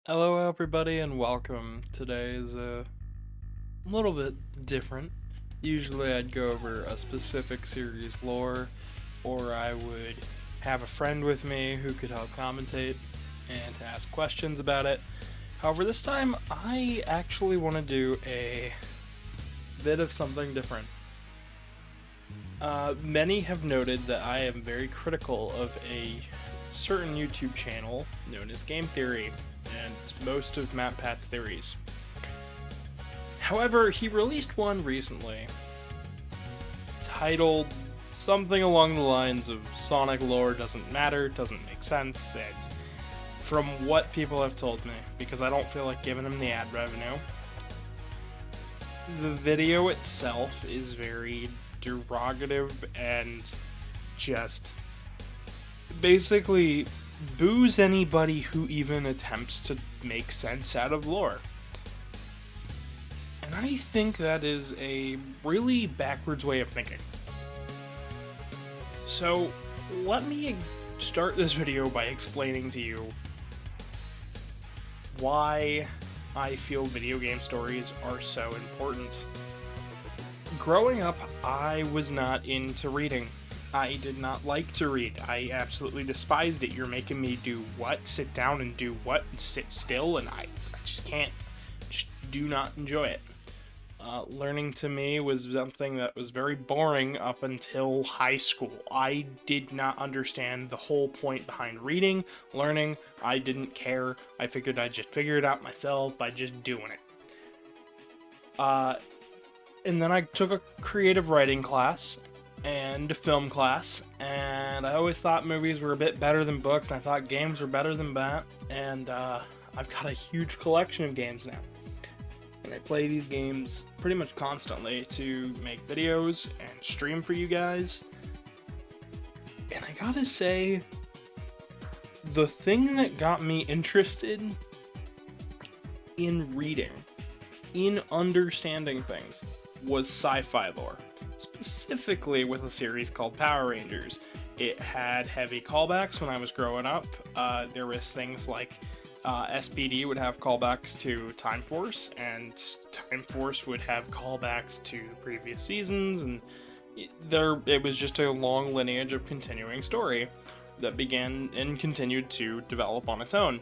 Hello, everybody, and welcome. Today is a little bit different. Usually, I'd go over a specific series lore, or I would have a friend with me who could help commentate and ask questions about it. However, this time, I actually want to do a bit of something different. Many have noted that I am very critical of a certain YouTube channel known as Game Theory, and most of Matt Pat's theories. However, he released one recently titled something along the lines of Sonic lore doesn't matter, doesn't make sense, and from what people have told me, because I don't feel like giving him the ad revenue, the video itself is very derogative and just basically boos anybody who even attempts to make sense out of lore. And I think that is a really backwards way of thinking. So, let me start this video by explaining to you why I feel video game stories are so important. Growing up, I was not into reading. I did not like to read. I absolutely despised it. You're making me do what? Sit down and do what? Sit still? And I just can't. Just do not enjoy it. Learning to me was something that was very boring up until high school. I did not understand the whole point behind reading, learning. I didn't care. I figured I'd just figure it out myself by just doing it. And then I took a creative writing class and a film class, and I always thought movies were a bit better than books, and I thought games were better than that, and I've got a huge collection of games now. And I play these games pretty much constantly to make videos and stream for you guys. And I gotta say, the thing that got me interested in reading, in understanding things, was sci-fi lore. Specifically with a series called Power Rangers. It had heavy callbacks when I was growing up. There was things like SPD would have callbacks to Time Force, and Time Force would have callbacks to previous seasons, and it was just a long lineage of continuing story that began and continued to develop on its own,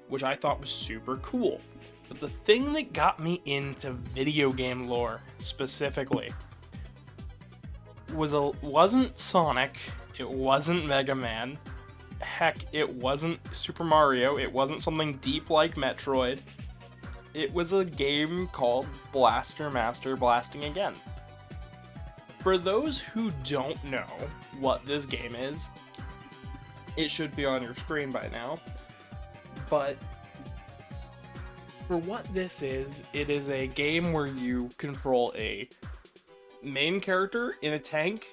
which I thought was super cool. But the thing that got me into video game lore specifically wasn't Sonic, it wasn't Mega Man, heck, it wasn't Super Mario, it wasn't something deep like Metroid. It was a game called Blaster Master Blasting Again. For those who don't know what this game is, it should be on your screen by now, but for what this is, it is a game where you control a main character in a tank,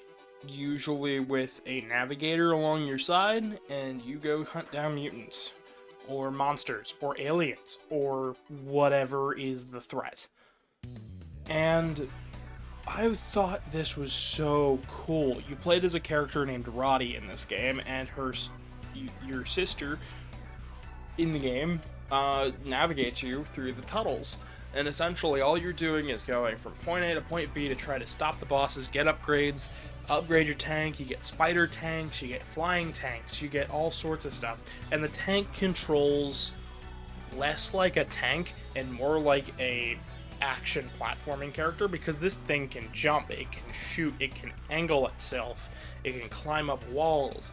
usually with a navigator along your side, and you go hunt down mutants, or monsters, or aliens, or whatever is the threat. And I thought this was so cool. You played as a character named Roddy in this game, and your sister in the game navigates you through the tunnels. And essentially all you're doing is going from point A to point B to try to stop the bosses, get upgrades, upgrade your tank, you get spider tanks, you get flying tanks, you get all sorts of stuff. And the tank controls less like a tank and more like a action platforming character, because this thing can jump, it can shoot, it can angle itself, it can climb up walls.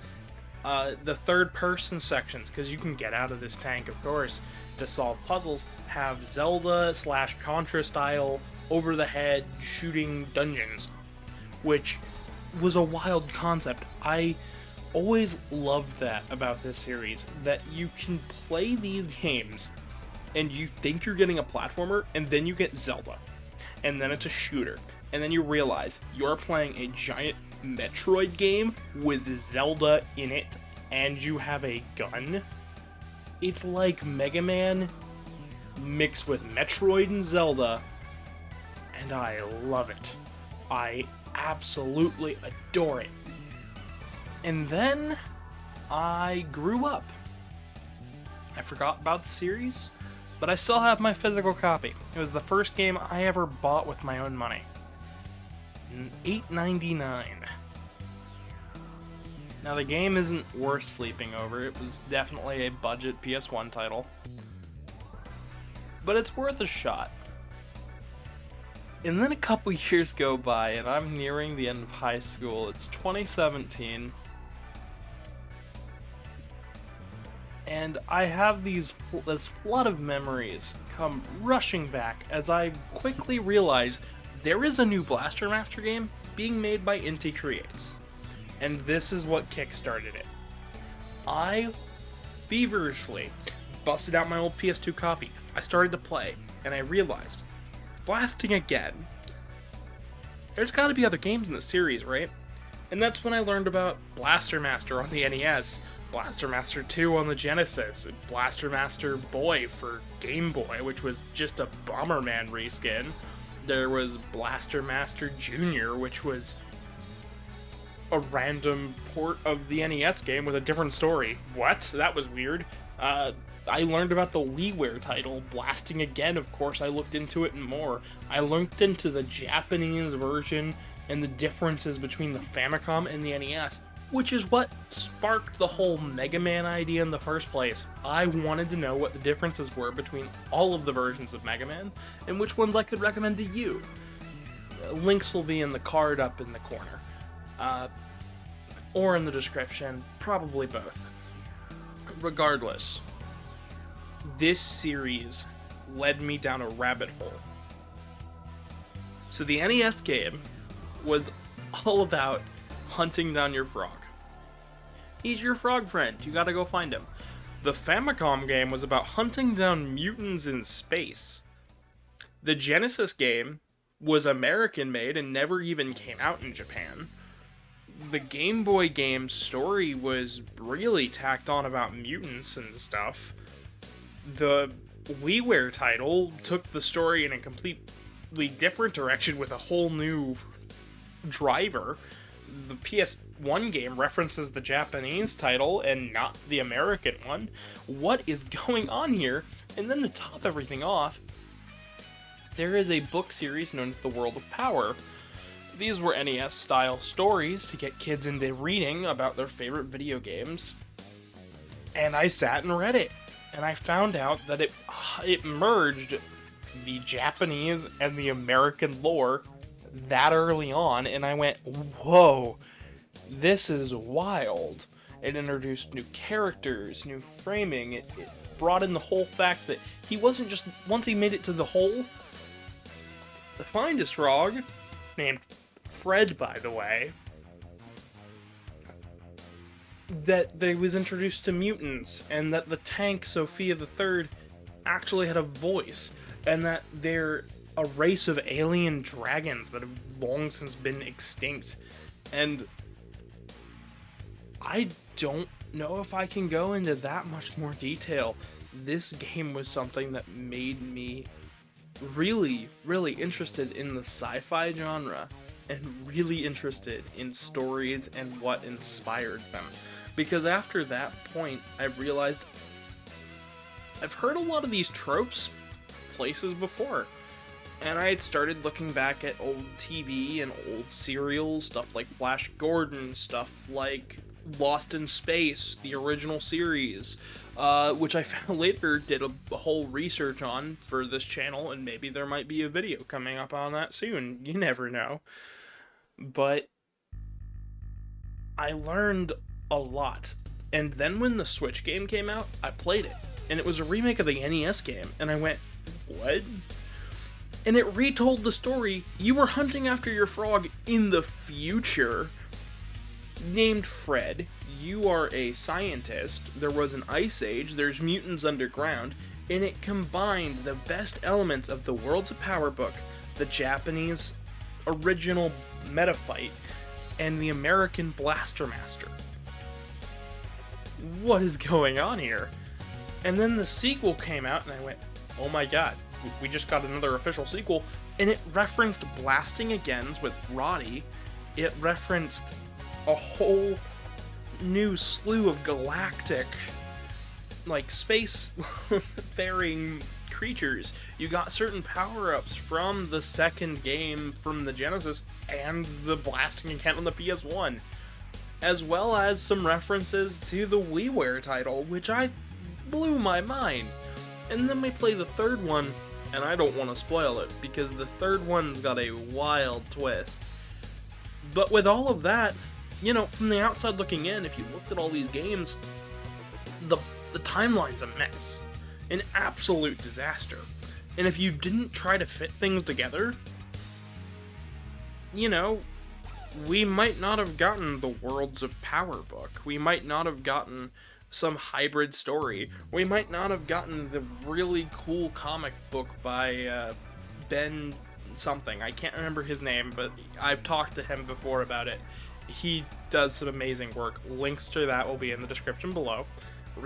The third person sections, because you can get out of this tank, of course, to solve puzzles, have Zelda / Contra style over the head shooting dungeons, which was a wild concept. I always loved that about this series, that you can play these games and you think you're getting a platformer, and then you get Zelda, and then it's a shooter, and then you realize you're playing a giant Metroid game with Zelda in it, and you have a gun. It's like Mega Man mixed with Metroid and Zelda, and I love it. I absolutely adore it. And then I grew up. I forgot about the series. but I still have my physical copy. It was the first game I ever bought with my own money. $8.99. Now the game isn't worth sleeping over, it was definitely a budget PS1 title, but it's worth a shot. And then a couple years go by and I'm nearing the end of high school. It's 2017. And I have this flood of memories come rushing back as I quickly realize there is a new Blaster Master game being made by Inti Creates. And this is what kickstarted it. I feverishly busted out my old PS2 copy. I started to play, and I realized, blasting again, there's gotta be other games in the series, right? And that's when I learned about Blaster Master on the NES, Blaster Master 2 on the Genesis, and Blaster Master Boy for Game Boy, which was just a Bomberman reskin. There was Blaster Master Jr., which was a random port of the NES game with a different story. What? That was weird. I learned about the WiiWare title, Blasting Again, of course. I looked into it and more. I looked into the Japanese version and the differences between the Famicom and the NES, which is what sparked the whole Mega Man idea in the first place. I wanted to know what the differences were between all of the versions of Mega Man, and which ones I could recommend to you. Links will be in the card up in the corner. Or in the description, probably both. Regardless, this series led me down a rabbit hole. So the NES game was all about hunting down your frog. He's your frog friend, you gotta go find him. The Famicom game was about hunting down mutants in space. The Genesis game was American made and never even came out in Japan. The Game Boy game's story was really tacked on about mutants and stuff. The WiiWare title took the story in a completely different direction with a whole new driver. The PS1 game references the Japanese title and not the American one. What is going on here? And then to top everything off, there is a book series known as The World of Power. These were NES-style stories to get kids into reading about their favorite video games. And I sat and read it. And I found out that it merged the Japanese and the American lore that early on. And I went, whoa, this is wild. It introduced new characters, new framing. It brought in the whole fact that he wasn't just, once he made it to the hole, to find his frog, named Fred, by the way, that they was introduced to mutants, and that the tank Sophia the Third actually had a voice, and that they're a race of alien dragons that have long since been extinct. And I don't know if I can go into that much more detail. This game was something that made me really, really interested in the sci-fi genre, and really interested in stories and what inspired them. Because after that point, I realized I've heard a lot of these tropes places before. And I had started looking back at old TV and old serials, stuff like Flash Gordon, stuff like Lost in Space, the original series, which I found later did a whole research on for this channel, and maybe there might be a video coming up on that soon. You never know. But I learned a lot. And then when the Switch game came out, I played it. And it was a remake of the NES game. And I went, what? And it retold the story. You were hunting after your frog in the future, named Fred. You are a scientist. There was an ice age. There's mutants underground. And it combined the best elements of the Worlds of Power book, the Japanese original Meta Fight, and the American Blaster Master. What is going on here? And then the sequel came out, and I went, oh my god, we just got another official sequel, and it referenced Blasting Agains with Roddy. It referenced a whole new slew of galactic like space faring creatures. You got certain power-ups from the second game from the Genesis and the blasting account on the PS1, as well as some references to the WiiWare title, which I blew my mind. And then we play the third one, and I don't want to spoil it, because the third one's got a wild twist. But with all of that, you know, from the outside looking in, if you looked at all these games, the timeline's a mess. An absolute disaster. And if you didn't try to fit things together, you know, we might not have gotten the Worlds of Power book. We might not have gotten some hybrid story. We might not have gotten the really cool comic book by Ben something. I can't remember his name, but I've talked to him before about it. He does some amazing work. Links to that will be in the description below.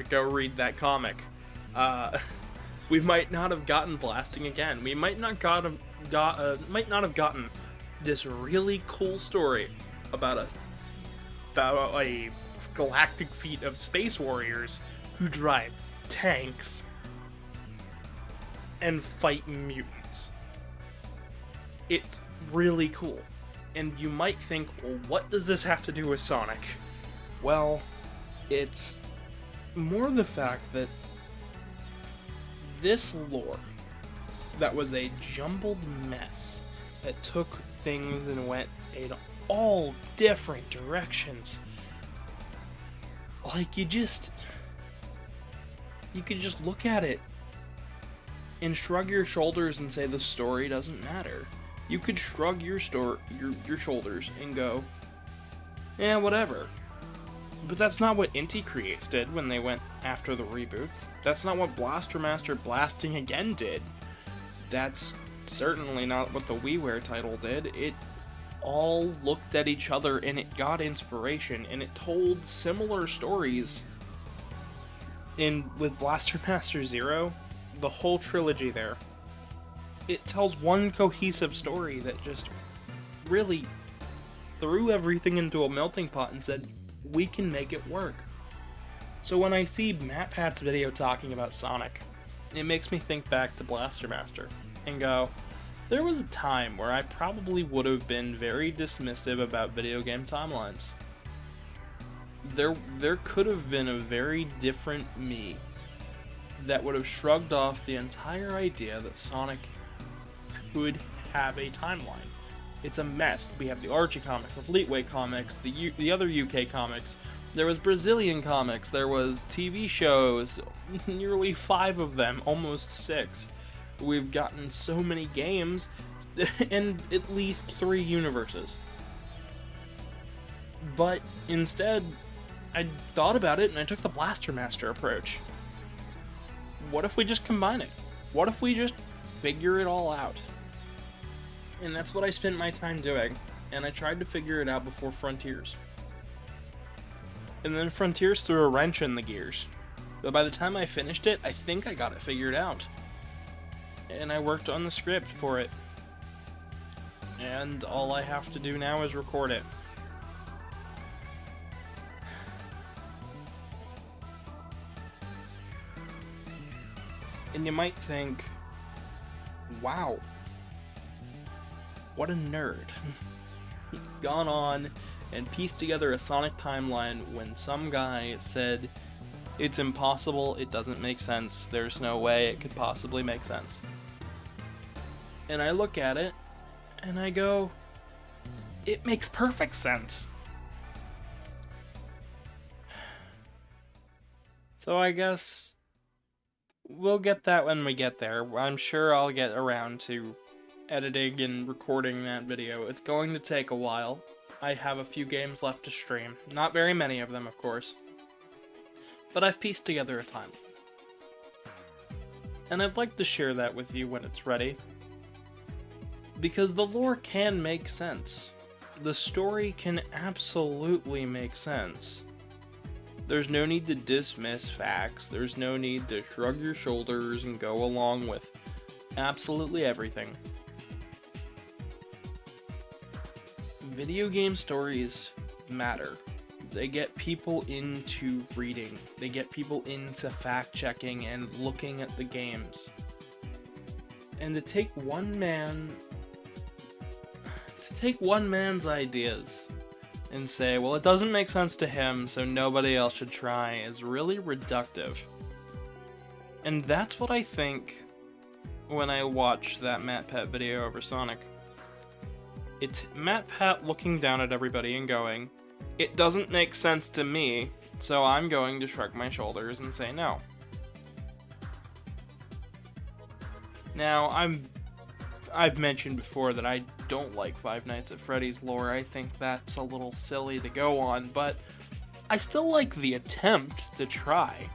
Go read that comic. We might not have gotten blasting again. We might not have gotten this really cool story about a galactic fleet of space warriors who drive tanks and fight mutants. It's really cool. And you might think, well, what does this have to do with Sonic? Well, it's more the fact that this lore that was a jumbled mess that took things and went in all different directions. Like, you could just look at it and shrug your shoulders and say the story doesn't matter. You could shrug your shoulders and go, yeah, whatever. But that's not what Inti Creates did when they went after the reboots. That's not what Blaster Master Blasting Again did. That's certainly not what the WiiWare title did. It all looked at each other and it got inspiration and it told similar stories. With Blaster Master Zero, the whole trilogy there, it tells one cohesive story that just really threw everything into a melting pot and said, we can make it work. So when I see MatPat's video talking about Sonic, it makes me think back to Blaster Master and go, there was a time where I probably would have been very dismissive about video game timelines. There could have been a very different me that would have shrugged off the entire idea that Sonic could have a timeline. It's a mess. We have the Archie comics, the Fleetway comics, the other UK comics. There was Brazilian comics. There was TV shows, nearly 5 of them, almost 6. We've gotten so many games, and at least 3 universes. But instead, I thought about it and I took the Blaster Master approach. What if we just combine it? What if we just figure it all out? And that's what I spent my time doing, and I tried to figure it out before Frontiers. And then Frontiers threw a wrench in the gears. But by the time I finished it, I think I got it figured out. And I worked on the script for it. And all I have to do now is record it. And you might think, wow, what a nerd. He's gone on and pieced together a Sonic timeline when some guy said, it's impossible, it doesn't make sense, there's no way it could possibly make sense. And I look at it, and I go, it makes perfect sense. So I guess we'll get that when we get there. I'm sure I'll get around to editing and recording that video. It's going to take a while. I have a few games left to stream. Not very many of them, of course. But I've pieced together a timeline. And I'd like to share that with you when it's ready. Because the lore can make sense. The story can absolutely make sense. There's no need to dismiss facts. There's no need to shrug your shoulders and go along with absolutely everything. Video game stories matter. They get people into reading. They get people into fact-checking and looking at the games. And to take one man's ideas and say, well, it doesn't make sense to him, so nobody else should try, is really reductive. And that's what I think when I watch that MatPat video over Sonic. It's MatPat looking down at everybody and going, it doesn't make sense to me, so I'm going to shrug my shoulders and say no. Now, I've mentioned before that I don't like Five Nights at Freddy's lore. I think that's a little silly to go on, but I still like the attempt to try.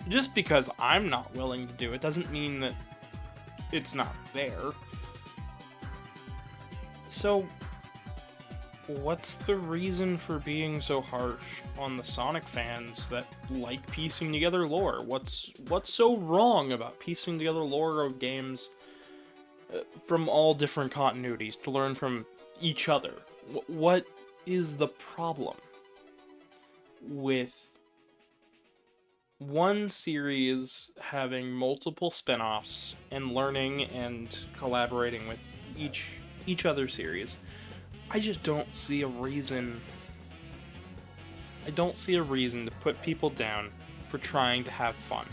Just because I'm not willing to do it doesn't mean that it's not there. So, what's the reason for being so harsh on the Sonic fans that like piecing together lore? What's so wrong about piecing together lore of games from all different continuities to learn from each other? What is the problem with one series having multiple spin-offs and learning and collaborating with each other series? I just don't see a reason. I don't see a reason to put people down for trying to have fun.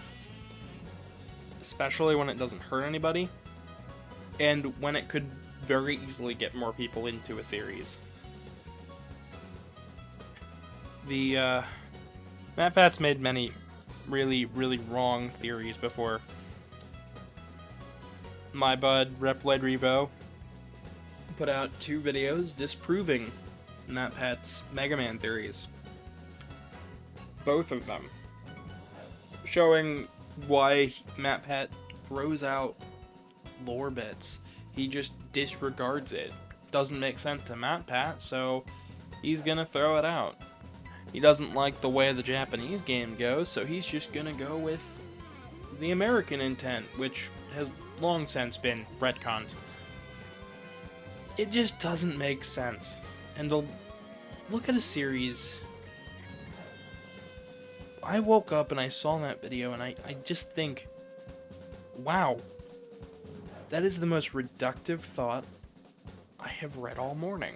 Especially when it doesn't hurt anybody, and when it could very easily get more people into a series. The, MatPat's made many really, really wrong theories before. My bud, Reploid Revo, put out 2 videos disproving MatPat's Mega Man theories. Both of them. Showing why MatPat throws out lore bits. He just disregards it. Doesn't make sense to MatPat, so he's gonna throw it out. He doesn't like the way the Japanese game goes, so he's just gonna go with the American intent, which has long since been retconned. It just doesn't make sense. And to look at a series, I woke up and I saw that video and I just think, wow, that is the most reductive thought I have read all morning.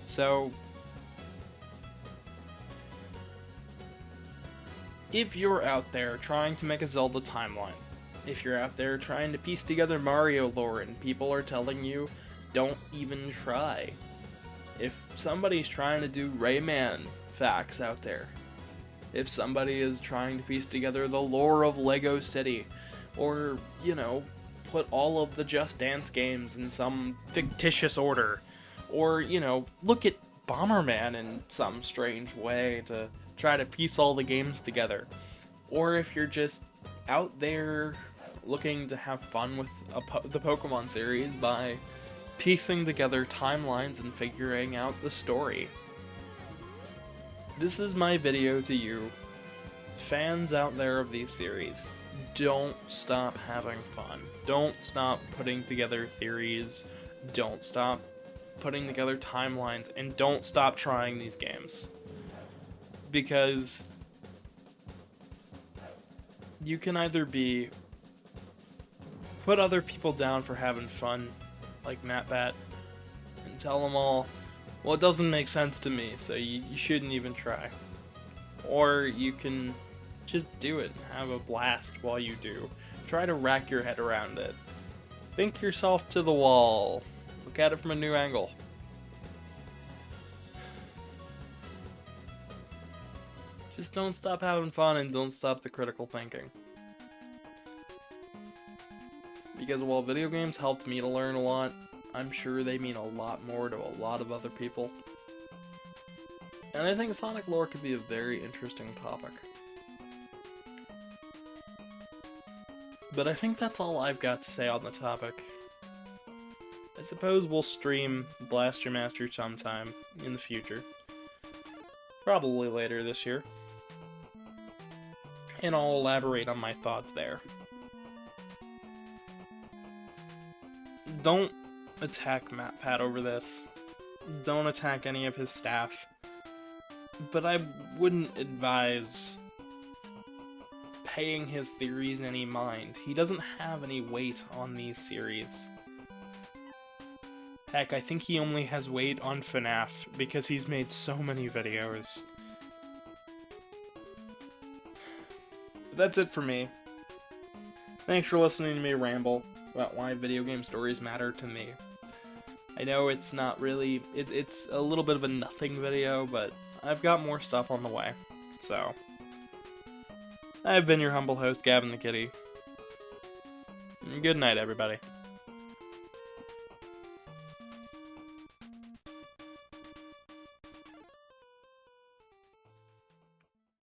So, if you're out there trying to make a Zelda timeline, if you're out there trying to piece together Mario lore and people are telling you, don't even try. If somebody's trying to do Rayman facts out there, if somebody is trying to piece together the lore of Lego City, or, you know, put all of the Just Dance games in some fictitious order, or, you know, look at Bomberman in some strange way to try to piece all the games together, or if you're just out there looking to have fun with the Pokemon series by piecing together timelines and figuring out the story. This is my video to you, fans out there of these series. Don't stop having fun. Don't stop putting together theories. Don't stop putting together timelines. And don't stop trying these games. Because you can either be put other people down for having fun, like MatPat, and tell them all, well, it doesn't make sense to me, so you shouldn't even try. Or you can just do it and have a blast while you do. Try to rack your head around it. Think yourself to the wall. Look at it from a new angle. Just don't stop having fun and don't stop the critical thinking. Because while video games helped me to learn a lot, I'm sure they mean a lot more to a lot of other people. And I think Sonic lore could be a very interesting topic. But I think that's all I've got to say on the topic. I suppose we'll stream Blaster Master sometime in the future. Probably later this year. And I'll elaborate on my thoughts there. Don't attack MatPat over this. don't attack any of his staff. But I wouldn't advise paying his theories any mind. He doesn't have any weight on these series. Heck, I think he only has weight on FNAF because he's made so many videos. But that's it for me. Thanks for listening to me ramble about why video game stories matter to me. I know it's not really, it's a little bit of a nothing video, but I've got more stuff on the way. So, I've been your humble host, Gavin the Kitty. Good night, everybody.